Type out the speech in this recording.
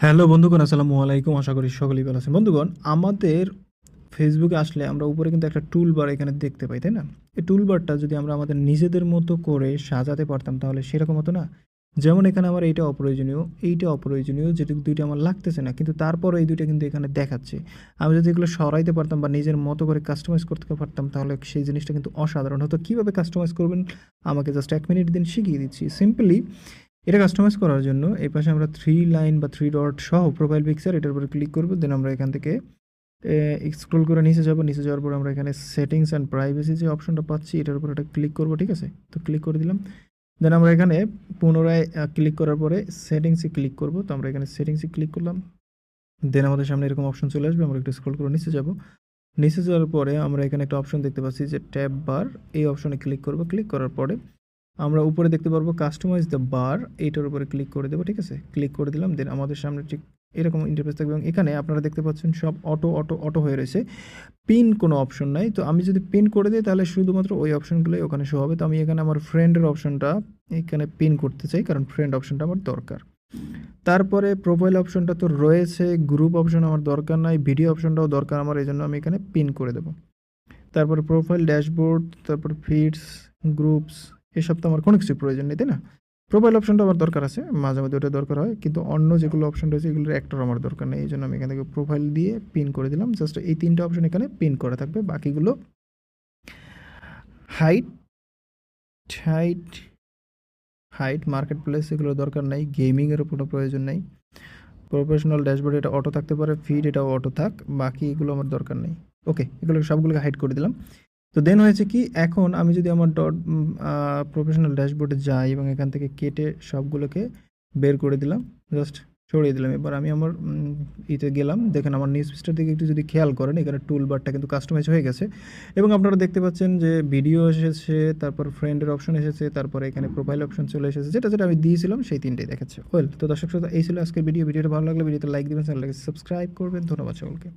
Hello বন্ধুগণ, আসসালামু আলাইকুম। আশা করি সকলেই ভালো আছেন। বন্ধুগণ, আমাদের ফেসবুকে আসলে আমরা উপরে কিন্তু একটা টুল বার এখানে দেখতে পাই, তাই না? এই টুল বারটা যদি আমরা আমাদের নিজেদের মতো করে সাজাতে পারতাম তাহলে সেরকম হতো না? যেমন এখানে আমার এইটা অপ্রয়োজনীয়, এইটা অপ্রয়োজনীয়, যেটা ২ টা আমার লাগতেছে না। কিন্তু তারপরও এই ২ টা কিন্তু এখানে দেখাচ্ছে। আমি যদি এগুলো সরাইতে পারতাম বা নিজের মতো করে কাস্টমাইজ করতে পারতাম তাহলে সেই জিনিসটা কিন্তু অসাধারণ হতো। কীভাবে কাস্টমাইজ করবেন আমাকে জাস্ট ১ মিনিট দিন, শিখিয়ে দিচ্ছি। সিম্পলি এটা কাস্টমাইজ করার জন্য এই পাশে আমরা 3 লাইন বা 3 ডট সহ প্রোফাইল পিকচার এটার উপরে ক্লিক করব। দেন আমরা এখান থেকে স্ক্রল করে নিচে যাব। নিচে যাওয়ার পর আমরা এখানে সেটিংস অ্যান্ড প্রাইভেসি যে অপশনটা পাচ্ছি এটার উপর একটা ক্লিক করব, ঠিক আছে? তো ক্লিক করে দিলাম। দেন আমরা এখানে পুনরায় ক্লিক করার পরে সেটিংসে ক্লিক করব। তো আমরা এখানে সেটিংসে ক্লিক করলাম। দেন আমাদের সামনে এরকম অপশন চলে আসবে। আমরা একটু স্ক্রল করে নিচে যাব। নিচে যাওয়ার পরে আমরা এখানে একটা অপশন দেখতে পাচ্ছি যে ট্যাব বার। এই অপশনে ক্লিক করব। ক্লিক করার পরে আমরা উপরে দেখতে পারবো কাস্টমাইজ দ্য বার, এইটার উপরে ক্লিক করে দেবো, ঠিক আছে? ক্লিক করে দিলাম। দেন আমাদের সামনে ঠিক এরকম ইন্টারফেস থাকবে এবং এখানে আপনারা দেখতে পাচ্ছেন সব অটো হয়ে রয়েছে। পিন কোনো অপশন নাই। তো আমি যদি পিন করে দিই তাহলে শুধুমাত্র ওই অপশনগুলোই ওখানে শো হবে। তো আমি এখানে আমার ফ্রেন্ডের অপশনটা এখানে পিন করতে চাই, কারণ ফ্রেন্ড অপশনটা আমার দরকার। তারপরে প্রোফাইল অপশনটা তো রয়েছে, গ্রুপ অপশন আমার দরকার নাই, ভিডিও অপশনটাও দরকার আমার, এজন্য আমি এখানে পিন করে দেবো। তারপরে প্রোফাইল ড্যাশবোর্ড, তারপর ফিডস, গ্রুপস, এসব তো আমার কোনো কিছুই প্রয়োজন নেই, তাই না? প্রোফাইল অপশনটা আমার দরকার আছে, মাঝে মধ্যে ওটা দরকার হয়, কিন্তু অন্য যেগুলো অপশন রয়েছে এগুলোর একটার আমার দরকার নেই। এই জন্য আমি এখান থেকে প্রোফাইল দিয়ে পিন করে দিলাম। জাস্ট এই ৩ টা অপশন এখানে পিন করা থাকবে। বাকিগুলো height, height, height, market place এগুলোর দরকার নাই। গেমিংয়েরও কোনো প্রয়োজন নেই। প্রফেশনাল ড্যাশবোর্ড এটা অটো থাকতে পারে, ফিড এটাও অটো থাক। বাকি এগুলো আমার দরকার নেই। ওকে, এগুলো সবগুলোকে হাইড করে দিলাম। তো দেন হয়েছে কি, এখন আমি যদি আমার প্রফেশনাল ড্যাশবোর্ডে যাই এবং এখান থেকে কেটে সবগুলোকে বের করে দিলাম, জাস্ট সরিয়ে দিলাম। এবার আমি আমার ইতে গেলাম। দেখেন আমার নিউজ পেজটার দিকে একটু যদি খেয়াল করেন, এখানে টুল বারটা কিন্তু কাস্টমাইজ হয়ে গেছে এবং আপনারা দেখতে পাচ্ছেন যে ভিডিও এসেছে, তারপর ফ্রেন্ডের অপশন এসেছে, তারপরে এখানে প্রোফাইল অপশন চলে এসেছে, যেটা যেটা আমি দিয়েছিলাম সেই ৩ টাই দেখাচ্ছে। ওয়েল, তো দর্শক শ্রোতা, এই ছিল আজকের ভিডিও। ভিডিওটা ভালো লাগলে ভিডিওতে লাইক দিবেন, চ্যানেলটাকে সাবস্ক্রাইব করবেন। ধন্যবাদ সকলকে।